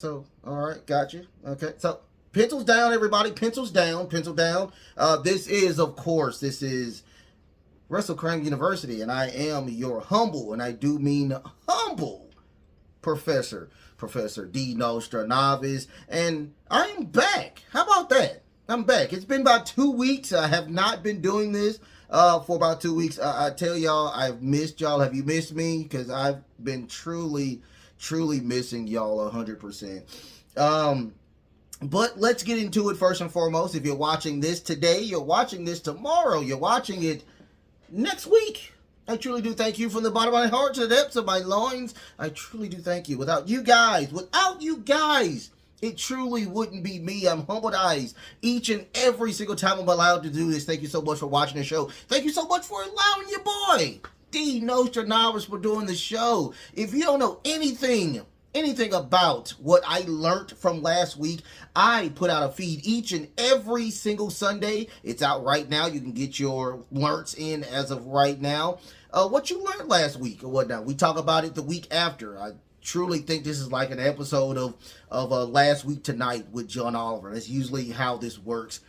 So, all right, got you. Okay, so pencils down, everybody. Pencils down, pencil down. This is WrestleCrane University, and I am your humble, and I do mean humble, Professor D Nostra Novice, and I'm back. How about that? I'm back. It's been about 2 weeks. I have not been doing this for about 2 weeks. I tell y'all, I've missed y'all. Have you missed me? Because I've been truly missing y'all 100%. But let's get into it first and foremost. If you're watching this today, you're watching this tomorrow, you're watching it next week, I truly do thank you from the bottom of my heart to the depths of my loins. I truly do thank you. Without you guys, it truly wouldn't be me. I'm humbled eyes each and every single time I'm allowed to do this. Thank you so much for watching the show. Thank you so much for allowing your boy D Nostra Novice for doing the show. If you don't know anything about what I learned from last week, I put out a feed each and every single Sunday. It's out right now. You can get your learns in as of right now. What you learned last week or whatnot. We talk about it the week after. I truly think this is like an episode of Last Week Tonight with John Oliver. That's usually how this works.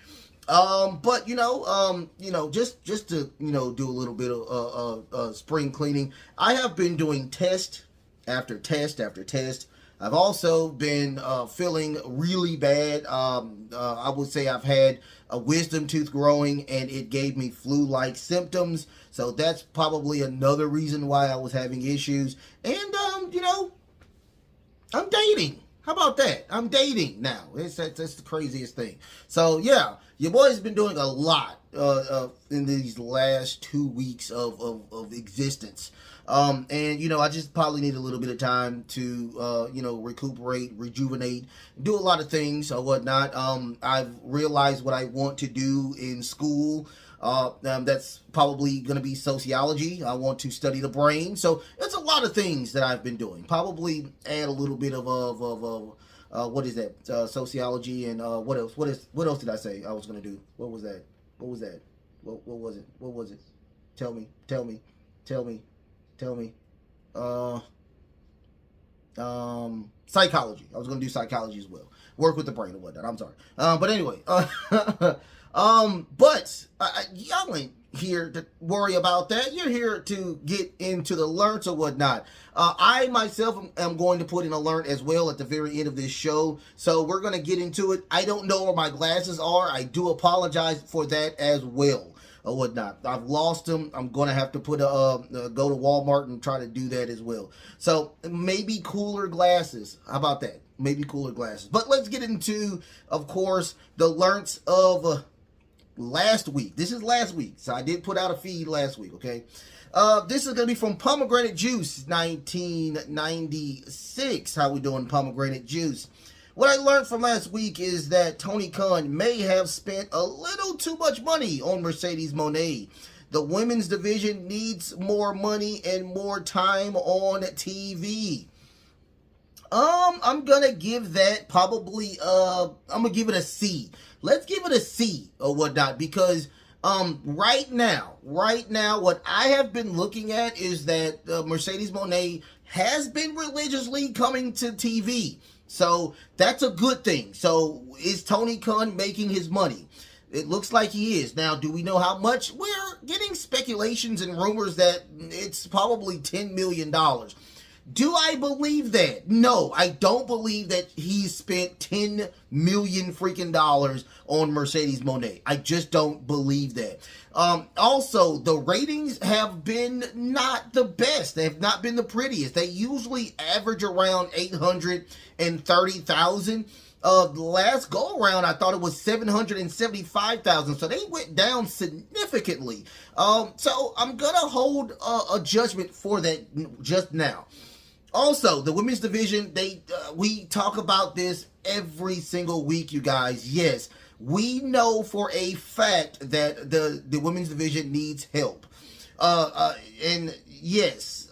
But just to do a little bit of spring cleaning. I have been doing test after test after test. I've also been feeling really bad. I would say I've had a wisdom tooth growing, and it gave me flu-like symptoms. So that's probably another reason why I was having issues. And I'm dating. How about that? I'm dating now. That's the craziest thing. So yeah, your boy's been doing a lot in these last 2 weeks of existence. And I just probably need a little bit of time to recuperate, rejuvenate, do a lot of things or whatnot. I've realized what I want to do in school. That's probably going to be sociology. I want to study the brain. So it's a lot of things that I've been doing. Probably add a little bit of what is that? Sociology and what else? What else did I say I was going to do? What was that? What was that? What was it? What was it? Tell me. Psychology. I was going to do psychology as well. Work with the brain or whatnot. I'm sorry. But anyway, y'all ain't here to worry about that. You're here to get into the alerts or whatnot. I myself am going to put an alert as well at the very end of this show. So we're going to get into it. I don't know where my glasses are. I do apologize for that as well or whatnot. I've lost them. I'm going to have to put go to Walmart and try to do that as well. So maybe cooler glasses. How about that? Maybe cooler glasses. But let's get into, of course, the alerts of last week. This is last week, so I did put out a feed last week, okay? This is going to be from Pomegranate Juice, 1996. How we doing, Pomegranate Juice? What I learned from last week is that Tony Khan may have spent a little too much money on Mercedes Mone. The women's division needs more money and more time on TV. I'm gonna give that probably, I'm gonna give it a C. Let's give it a C or whatnot, because, right now, what I have been looking at is that Mercedes Mone has been religiously coming to TV. So that's a good thing. So is Tony Khan making his money? It looks like he is. Now, do we know how much? We're getting speculations and rumors that it's probably $10 million. Do I believe that? No, I don't believe that he spent $10 million freaking dollars on Mercedes Mone. I just don't believe that. Also, the ratings have been not the best. They have not been the prettiest. They usually average around 830,000. The last go around, I thought it was 775,000. So they went down significantly. So I'm gonna hold a judgment for that just now. Also, the women's division, we talk about this every single week, you guys. Yes, we know for a fact that the women's division needs help. And yes,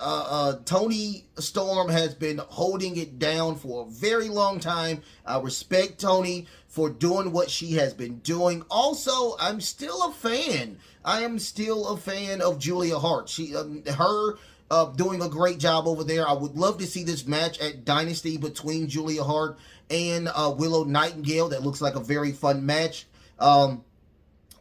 Toni Storm has been holding it down for a very long time. I respect Toni for doing what she has been doing. Also, I'm still a fan. I am still a fan of Julia Hart. Her doing a great job over there. I would love to see this match at Dynasty between Julia Hart and Willow Nightingale. That looks like a very fun match.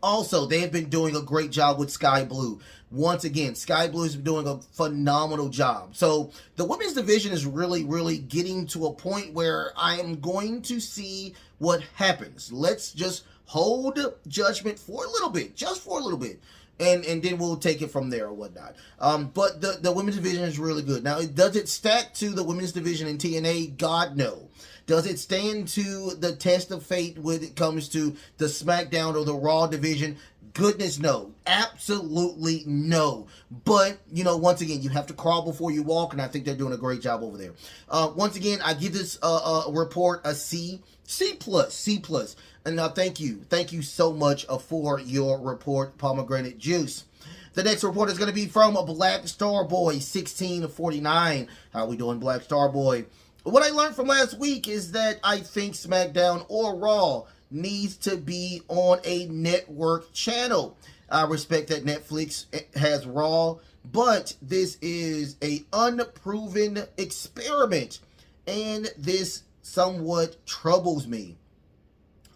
Also, they have been doing a great job with Sky Blue. Once again, Sky Blue has been doing a phenomenal job. So the women's division is really, really getting to a point where I am going to see what happens. Let's just hold judgment for a little bit, just for a little bit. And then we'll take it from there or whatnot. But the women's division is really good. Now, does it stack to the women's division in TNA? God, no. Does it stand to the test of fate when it comes to the SmackDown or the Raw division? Goodness, no. Absolutely no. But, you know, once again, you have to crawl before you walk, and I think they're doing a great job over there. Once again, I give this report a C. C+. And thank you so much for your report, Pomegranate Juice. The next report is going to be from Black Star Boy 1649. How we doing, Black Star Boy? What I learned from last week is that I think SmackDown or Raw needs to be on a network channel. I respect that Netflix has Raw, but this is a unproven experiment, and this somewhat troubles me.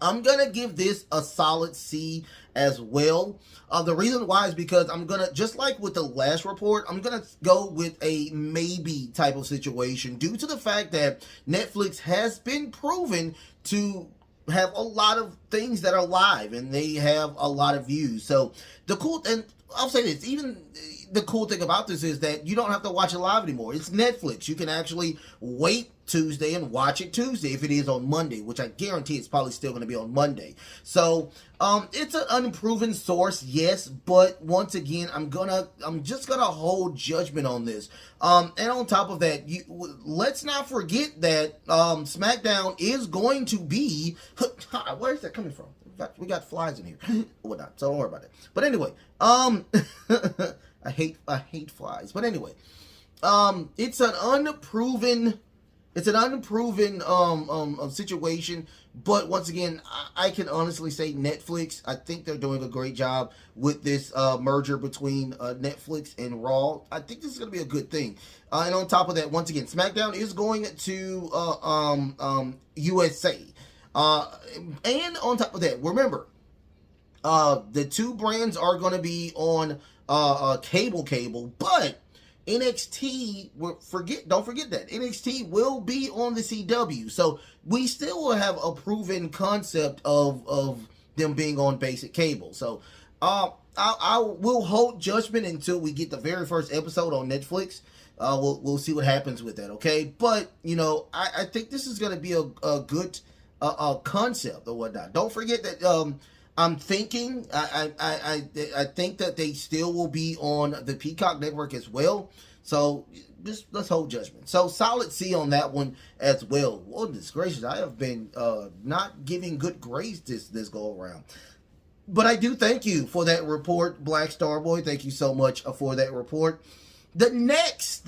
I'm going to give this a solid C as well. The reason why is because I'm going to, just like with the last report, I'm going to go with a maybe type of situation due to the fact that Netflix has been proven to have a lot of things that are live and they have a lot of views. So the cool, and I'll say this, even the cool thing about this is that you don't have to watch it live anymore. It's Netflix. You can actually wait Tuesday and watch it Tuesday if it is on Monday, which I guarantee it's probably still going to be on Monday. So it's an unproven source, yes, but once again, I'm just gonna hold judgment on this. And on top of that, let's not forget that SmackDown is going to be. Where is that coming from? We got flies in here, whatnot. So don't worry about it. But anyway, I hate flies. But anyway, it's an unproven situation. But once again, I can honestly say Netflix, I think they're doing a great job with this merger between Netflix and Raw. I think this is going to be a good thing. And on top of that, once again, SmackDown is going to USA. And on top of that, remember, the two brands are going to be on cable, but NXT, don't forget that NXT will be on the CW, so we still will have a proven concept of them being on basic cable. So I will hold judgment until we get the very first episode on Netflix. We'll see what happens with that, okay? But you know, I think this is going to be a good concept or whatnot. Don't forget that I'm thinking, I think that they still will be on the Peacock network as well. So just let's hold judgment. So solid C on that one as well. Goodness gracious, I have been not giving good grades this go around. But I do thank you for that report, Black Star Boy. Thank you so much for that report. The next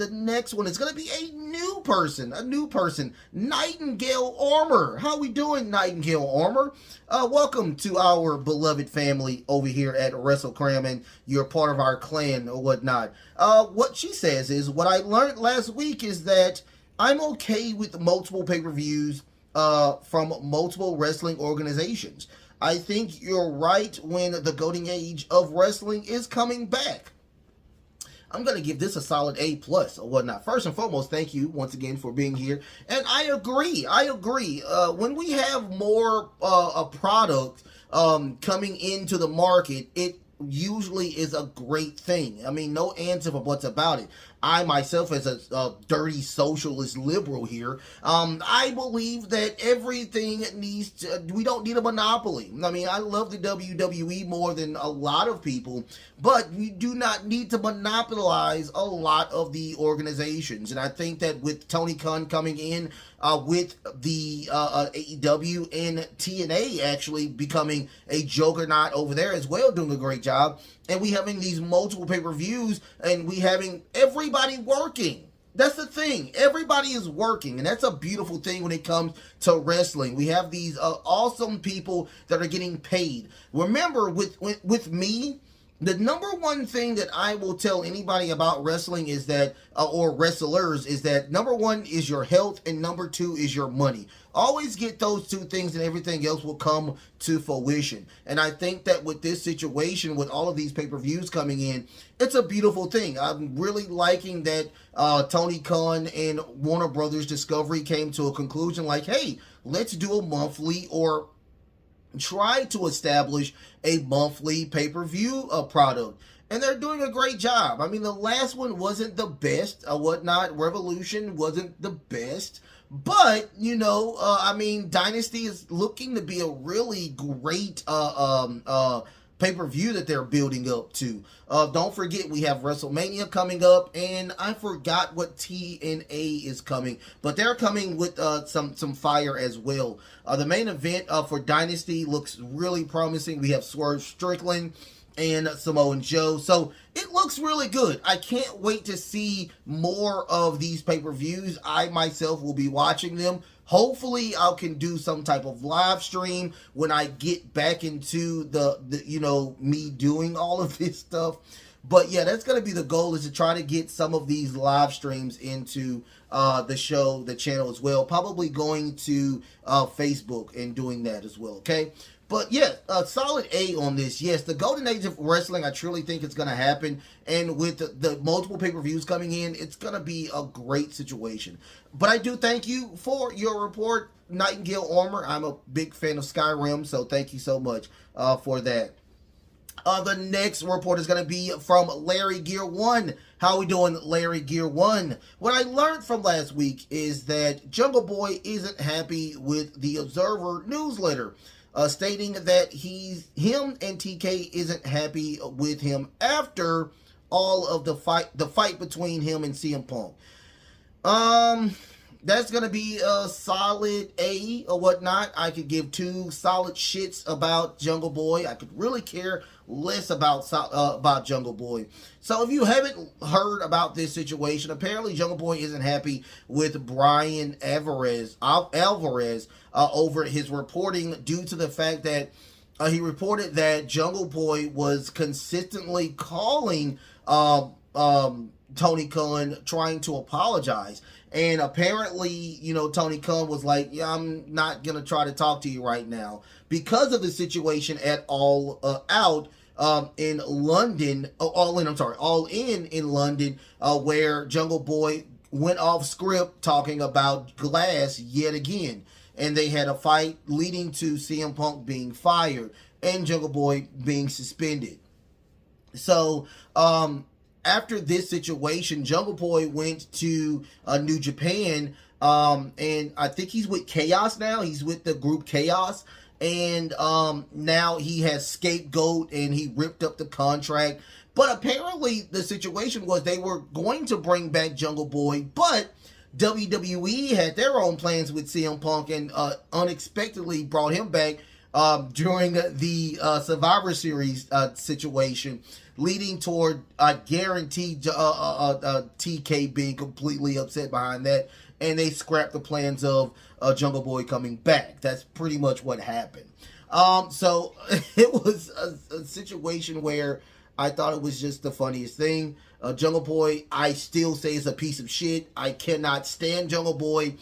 one is going to be a new person, Nightingale Armor. How we doing, Nightingale Armor? Welcome to our beloved family over here at WrestleCram, and you're part of our clan or whatnot. What she says is, what I learned last week is that I'm okay with multiple pay-per-views from multiple wrestling organizations. I think you're right when the golden age of wrestling is coming back. I'm going to give this a solid A+ or whatnot. First and foremost, thank you once again for being here. And I agree. When we have more a product coming into the market, it usually is a great thing. I mean, no ands or buts about it. I myself, as a dirty socialist liberal here, I believe that everything we don't need a monopoly. I mean, I love the WWE more than a lot of people, but we do not need to monopolize a lot of the organizations. And I think that with Tony Khan coming in, with the AEW and TNA actually becoming a juggernaut over there as well, doing a great job, and we having these multiple pay-per-views, and we having everybody working. That's the thing. Everybody is working, and that's a beautiful thing when it comes to wrestling. We have these awesome people that are getting paid. Remember, with me, The number one thing that I will tell anybody about wrestling is that, or wrestlers, is that number one is your health and number two is your money. Always get those two things and everything else will come to fruition. And I think that with this situation, with all of these pay-per-views coming in, it's a beautiful thing. I'm really liking that Tony Khan and Warner Brothers Discovery came to a conclusion like, hey, let's do a monthly or try to establish a monthly pay-per-view product. And they're doing a great job. I mean, the last one wasn't the best, whatnot. Revolution wasn't the best. But, you know, I mean, Dynasty is looking to be a really great pay-per-view that they're building up to. Don't forget, we have WrestleMania coming up, and I forgot what TNA is coming, but they're coming with some fire as well. The main event for Dynasty looks really promising. We have Swerve Strickland and Samoa Joe, so it looks really good. I can't wait to see more of these pay-per-views. I myself will be watching them. Hopefully I can do some type of live stream when I get back into the you know, me doing all of this stuff. But yeah, that's going to be the goal, is to try to get some of these live streams into the show, the channel as well. Probably going to Facebook and doing that as well, okay? But yeah, a solid A on this. Yes, the golden age of wrestling, I truly think it's going to happen. And with the multiple pay-per-views coming in, it's going to be a great situation. But I do thank you for your report, Nightingale Armor. I'm a big fan of Skyrim, so thank you so much for that. The next report is going to be from Larry Gear 1. How we doing, Larry Gear 1? What I learned from last week is that Jungle Boy isn't happy with the Observer newsletter, stating that him and TK isn't happy with him after all of the fight between him and CM Punk. That's going to be a solid A or whatnot. I could give two solid shits about Jungle Boy. I could really care less about Jungle Boy. So if you haven't heard about this situation, apparently Jungle Boy isn't happy with Brian Alvarez over his reporting, due to the fact that he reported that Jungle Boy was consistently calling Tony Khan trying to apologize. And apparently, you know, Tony Khan was like, yeah, I'm not going to try to talk to you right now because of the situation at All In London, All In London, where Jungle Boy went off script talking about Glass yet again. And they had a fight leading to CM Punk being fired and Jungle Boy being suspended. So, after this situation, Jungle Boy went to New Japan, and I think he's with Chaos now. He's with the group Chaos, and now he has Scapegoat, and he ripped up the contract. But apparently the situation was they were going to bring back Jungle Boy, but WWE had their own plans with CM Punk and unexpectedly brought him back during the Survivor Series situation, leading toward, I guarantee, TK being completely upset behind that, and they scrapped the plans of Jungle Boy coming back. That's pretty much what happened. So it was a situation where I thought it was just the funniest thing. Jungle Boy, I still say, is a piece of shit. I cannot stand Jungle Boy.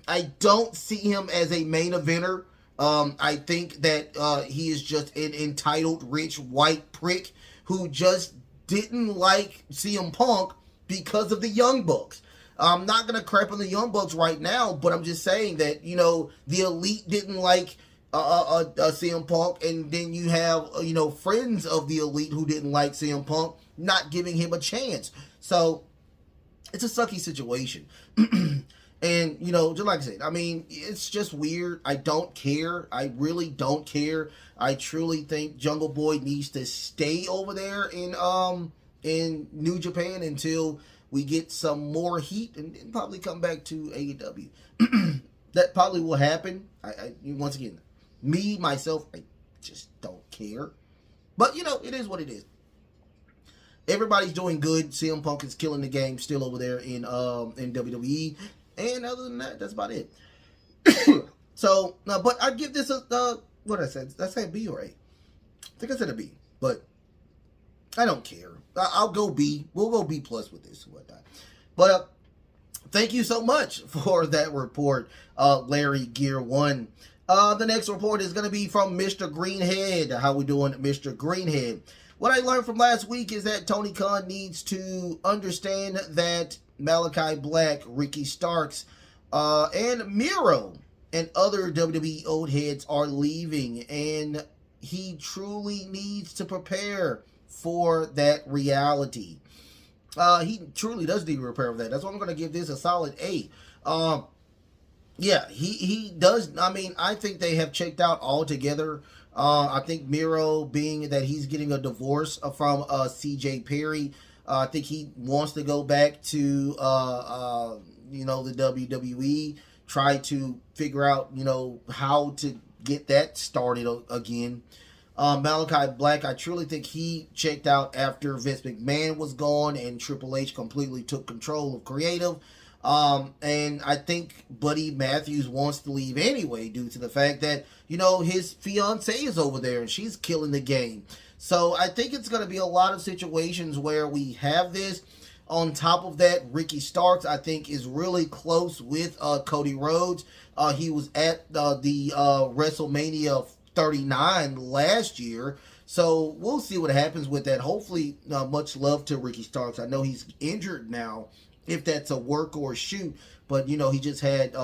I don't see him as a main eventer. I think that he is just an entitled, rich, white prick who just didn't like CM Punk because of the Young Bucks. I'm not going to crap on the Young Bucks right now, but I'm just saying that, you know, the Elite didn't like CM Punk, and then you have, you know, friends of the Elite who didn't like CM Punk, not giving him a chance. So it's a sucky situation. And, you know, just like I said, I mean, it's just weird. I don't care. I really don't care. I truly think Jungle Boy needs to stay over there in New Japan until we get some more heat, and then probably come back to AEW. That probably will happen. Once again, me, myself, I just don't care. But, you know, it is what it is. Everybody's doing good. CM Punk is killing the game still over there in WWE. And other than that, that's about it. So, but I give this a, what I said? Did I say a B or A? I think I said a B. But I don't care. I'll go B. We'll go B plus with this and whatnot. But thank you so much for that report, Larry Gear 1. The next report is going to be from Mr. Greenhead. How we doing, Mr. Greenhead? What I learned from last week is that Tony Khan needs to understand that Malachi Black, Ricky Starks, and Miro and other WWE old heads are leaving, and he truly needs to prepare for that reality. He truly does need to prepare for that. That's why I'm going to give this a solid A. Yeah, he does. I mean, I think they have checked out altogether. I think Miro, being that he's getting a divorce from CJ Perry, I think he wants to go back to the WWE, try to figure out how to get that started again. Malachi Black, I truly think he checked out after Vince McMahon was gone and Triple H completely took control of creative. And I think Buddy Matthews wants to leave anyway due to the fact that, his fiance is over there and she's killing the game. So I think it's going to be a lot of situations where we have this. On top of that, Ricky Starks, I think, is really close with Cody Rhodes. He was at the WrestleMania 39 last year. So we'll see what happens with that. Hopefully, much love to Ricky Starks. I know he's injured now, if that's a work or a shoot. But, he just had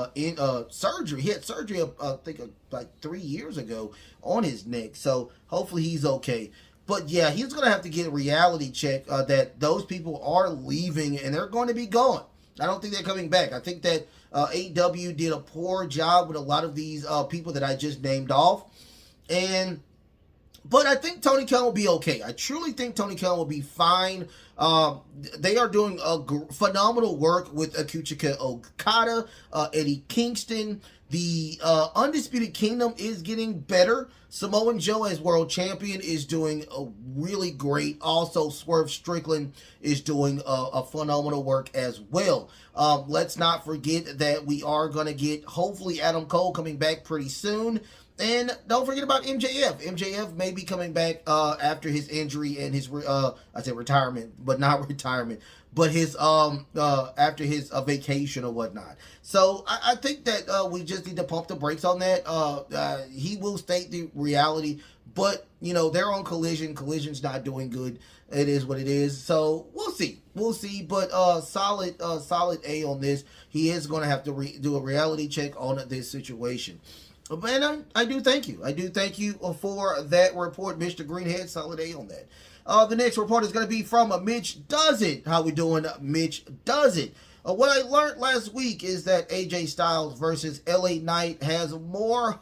surgery. He had surgery, I think, like 3 years ago on his neck. So hopefully he's okay. But yeah, he's going to have to get a reality check that those people are leaving and they're going to be gone. I don't think they're coming back. I think that AEW did a poor job with a lot of these people that I just named off. But I think Tony Khan will be okay. I truly think Tony Khan will be fine. They are doing phenomenal work with Akuchika Okada, Eddie Kingston. The Undisputed Kingdom is getting better. Samoa Joe as world champion is doing really great. Also, Swerve Strickland is doing a phenomenal work as well. Let's not forget that we are going to get, hopefully, Adam Cole coming back pretty soon. And don't forget about MJF. MJF may be coming back after his injury and his I said retirement, but not retirement, but his after his vacation or whatnot. So I think that we just need to pump the brakes on that. He will state the reality, but they're on Collision. Collision's not doing good. It is what it is. So we'll see. But solid A on this. He is going to have to do a reality check on this situation. And I do thank you. I do thank you for that report, Mr. Greenhead. Solid A on that. The next report is going to be from Mitch Does It. How we doing, Mitch Does It? What I learned last week is that AJ Styles versus LA Knight has more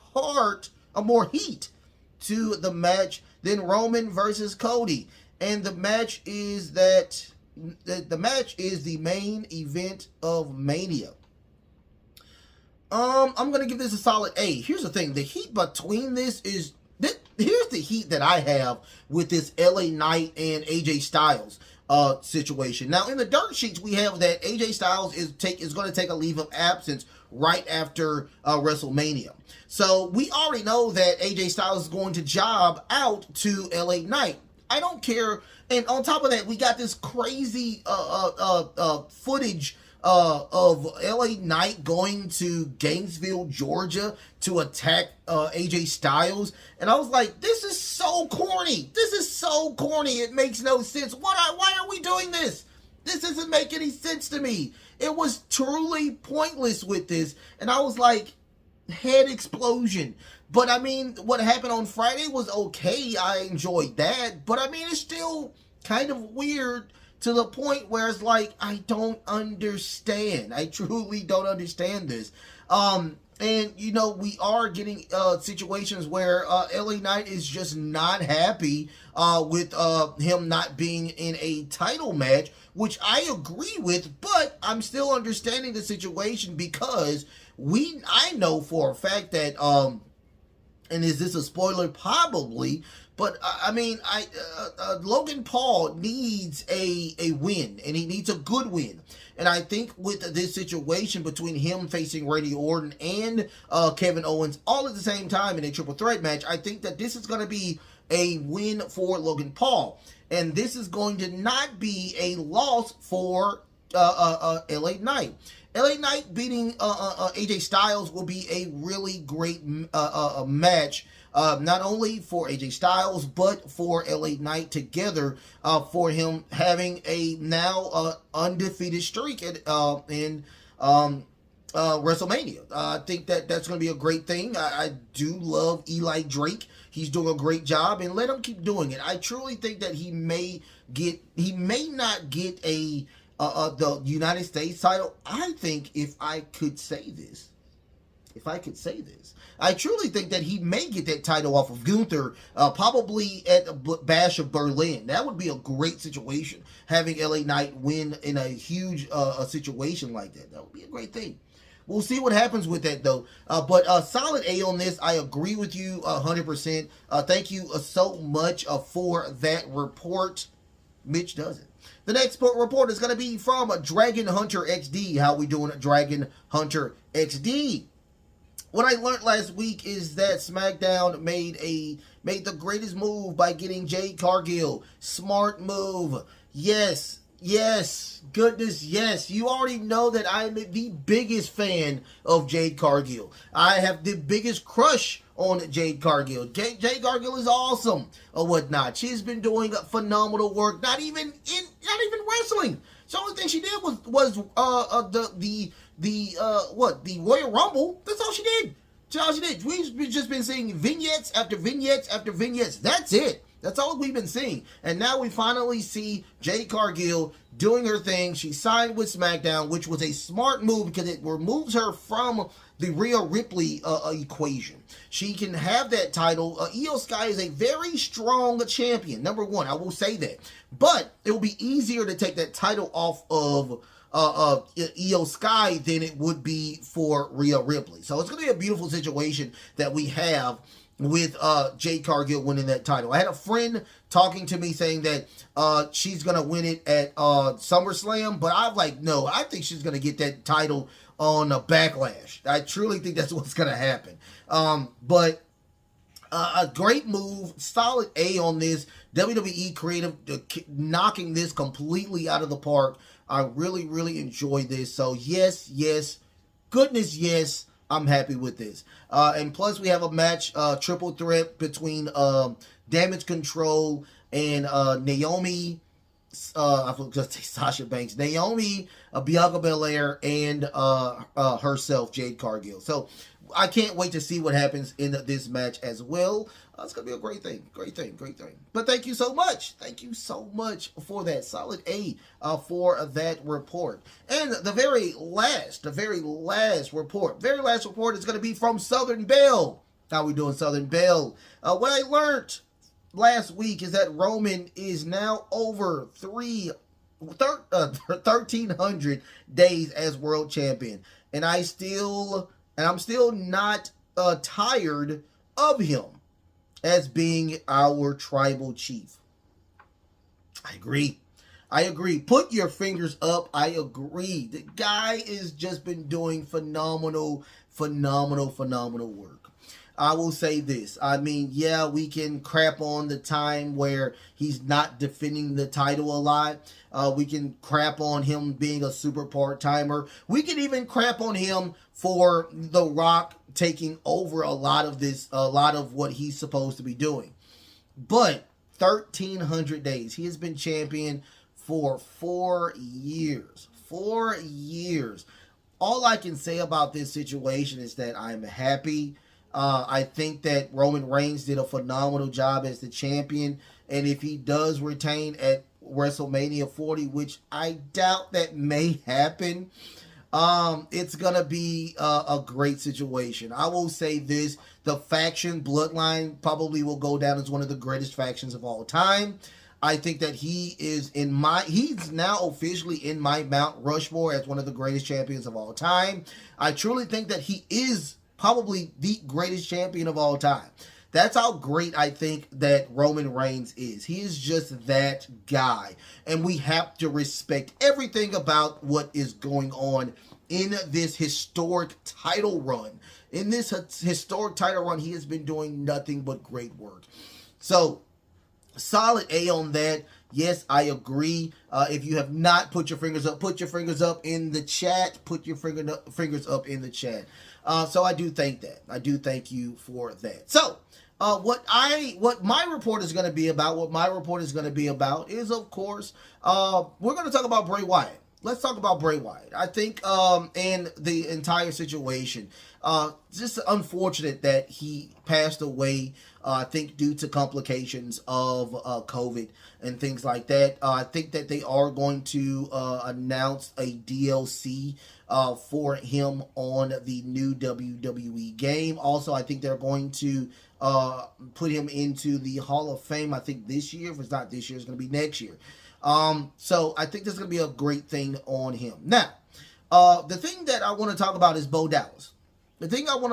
heat to the match than Roman versus Cody. And the match is the main event of Mania. I'm going to give this a solid A. Here's the thing. The heat between this is... Here's the heat that I have with this LA Knight and AJ Styles situation. Now, in the dirt sheets, we have that AJ Styles is going to take a leave of absence right after WrestleMania. So, we already know that AJ Styles is going to job out to LA Knight. I don't care. And on top of that, we got this crazy footage of LA Knight going to Gainesville, Georgia to attack AJ Styles. And I was like, this is so corny. It makes no sense. Why are we doing this? This doesn't make any sense to me. It was truly pointless with this. And I was like, head explosion. But I mean, what happened on Friday was okay. I enjoyed that. But I mean, it's still kind of weird to the point where it's like, I don't understand. I truly don't understand this. And, we are getting situations where LA Knight is just not happy with him not being in a title match, which I agree with, but I'm still understanding the situation because I know for a fact that, and is this a spoiler? Probably. But, Logan Paul needs a win, and he needs a good win. And I think with this situation between him facing Randy Orton and Kevin Owens all at the same time in a triple threat match, I think that this is going to be a win for Logan Paul. And this is going to not be a loss for LA Knight. LA Knight beating AJ Styles will be a really great match, not only for AJ Styles, but for LA Knight together, for him having a now undefeated streak in WrestleMania. I think that's going to be a great thing. I do love Eli Drake. He's doing a great job, and let him keep doing it. I truly think that he may not get the United States title. I think if I could say this, I truly think that he may get that title off of Gunther, probably at Bash of Berlin. That would be a great situation, having LA Knight win in a huge situation like that. That would be a great thing. We'll see what happens with that, though. But solid A on this. I agree with you 100%. Thank you so much for that report. Mitch does it. The next report is going to be from Dragon Hunter XD. How we doing, Dragon Hunter XD? What I learned last week is that SmackDown made the greatest move by getting Jade Cargill. Smart move. Yes. Goodness, yes. You already know that I'm the biggest fan of Jade Cargill. I have the biggest crush on Jade Cargill. Jade Cargill is awesome or whatnot. She's been doing phenomenal work. Not even wrestling. The only thing she did was the Royal Rumble. That's all she did. We've just been seeing vignettes after vignettes after vignettes. That's it. That's all we've been seeing. And now we finally see Jade Cargill doing her thing. She signed with SmackDown, which was a smart move because it removes her from the Rhea Ripley equation. She can have that title. Io Sky is a very strong champion. Number one, I will say that. But it will be easier to take that title off of Io Sky than it would be for Rhea Ripley. So it's going to be a beautiful situation that we have with Jade Cargill winning that title. I had a friend talking to me saying that she's going to win it at SummerSlam, but I'm like, no, I think she's going to get that title on a Backlash. I truly think that's what's going to happen. But a great move, solid A on this. WWE creative knocking this completely out of the park. I really, really enjoyed this. So yes, goodness yes, I'm happy with this. And plus we have a match, triple threat between Damage Control and Naomi. I was going to say Sasha Banks. Naomi, Bianca Belair, and herself, Jade Cargill. So I can't wait to see what happens in this match as well. It's going to be a great thing. But thank you so much. Thank you so much for that. Solid A for that report. And the very last report is going to be from Southern Belle. How we doing, Southern Belle? What I learned last week is that Roman is now over 1,300 days as world champion. And I'm still not tired of him as being our tribal chief. I agree. Put your fingers up. I agree. The guy has just been doing phenomenal work. I will say this. I mean, yeah, we can crap on the time where he's not defending the title a lot. We can crap on him being a super part-timer. We can even crap on him for The Rock taking over a lot of what he's supposed to be doing. But 1,300 days. He has been champion for 4 years. 4 years. All I can say about this situation is that I'm happy. I think that Roman Reigns did a phenomenal job as the champion. And if he does retain at WrestleMania 40, which I doubt that may happen, it's going to be a great situation. I will say this. The faction Bloodline probably will go down as one of the greatest factions of all time. I think that he's now officially in my Mount Rushmore as one of the greatest champions of all time. I truly think that he is probably the greatest champion of all time. That's how great I think that Roman Reigns is. He is just that guy. And we have to respect everything about what is going on in this historic title run. In this historic title run, he has been doing nothing but great work. So, solid A on that. Yes, I agree. If you have not put your fingers up in the chat. Put your fingers up in the chat. So I do thank that. I do thank you for that. So, what my report is going to be about, is, of course, we're going to talk about Bray Wyatt. Let's talk about Bray Wyatt. I think, and the entire situation, just unfortunate that he passed away, I think due to complications of COVID and things like that. I think that they are going to announce a DLC for him on the new WWE game. Also, I think they're going to put him into the Hall of Fame, I think this year. If it's not this year, it's going to be next year. So I think this is going to be a great thing on him. Now, the thing that I want to talk about is Bo Dallas. The thing I want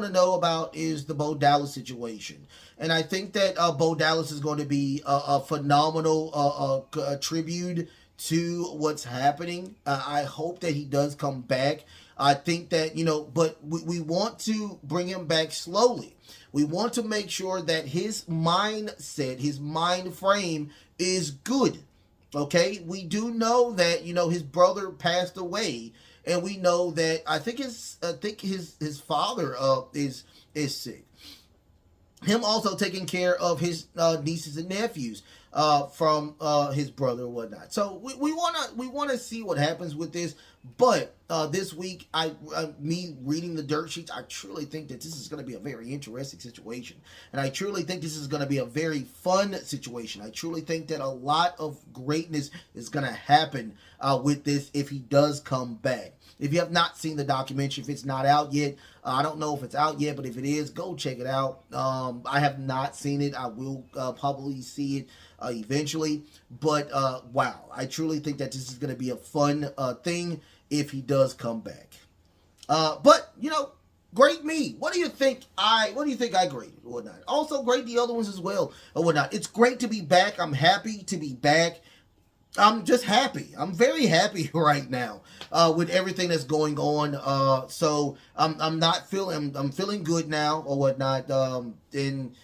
to know about is the Bo Dallas situation. And I think that Bo Dallas is going to be a phenomenal tribute to what's happening. I hope that he does come back. I think that, but we want to bring him back slowly. We want to make sure that his mindset, his mind frame is good. Okay? We do know that, his brother passed away. And we know that I think his father is sick. Him also taking care of his nieces and nephews from his brother and whatnot. So we wanna see what happens with this. But this week, me reading the dirt sheets, I truly think that this is going to be a very interesting situation. And I truly think this is going to be a very fun situation. I truly think that a lot of greatness is going to happen with this if he does come back. If you have not seen the documentary, if it's not out yet, I don't know if it's out yet, but if it is, go check it out. I have not seen it. I will probably see it eventually. But wow, I truly think that this is going to be a fun thing if he does come back. But grade me. What do you think I graded or whatnot? Also grade the other ones as well or whatnot. It's great to be back. I'm happy to be back. I'm just happy. I'm very happy right now with everything that's going on. So I'm feeling good now or whatnot. And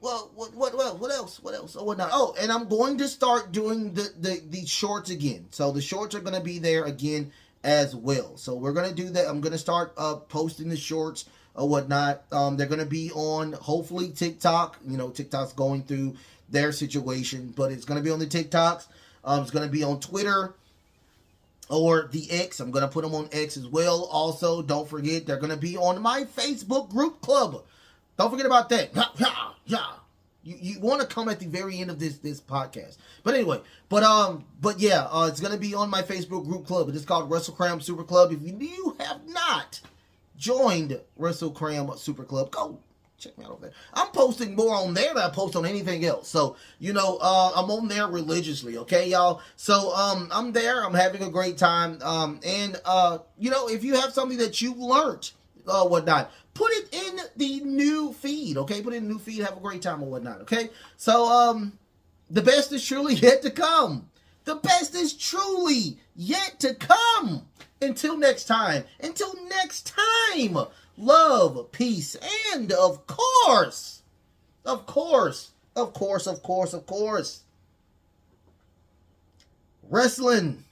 well, what else or whatnot. Oh, and I'm going to start doing the shorts again. So the shorts are going to be there again as well. So we're going to do that. I'm going to start posting the shorts or whatnot. They're going to be on hopefully TikTok. TikTok's going through their situation, but it's going to be on the TikToks. It's going to be on Twitter or the X. I'm going to put them on X as well. Also, don't forget, they're going to be on my Facebook group club. Don't forget about that. You want to come at the very end of this podcast. But anyway, it's going to be on my Facebook group club. It is called WrestleCram Super Club. If you have not joined WrestleCram Super Club, go check me out over there. I'm posting more on there than I post on anything else. So, I'm on there religiously, okay, y'all? So, I'm there. I'm having a great time. If you have something that you've learned, whatnot, put it in the new feed, okay? Put it in the new feed. Have a great time or whatnot, okay? So, the best is truly yet to come. The best is truly yet to come. Until next time. Love, peace, and of course, wrestling.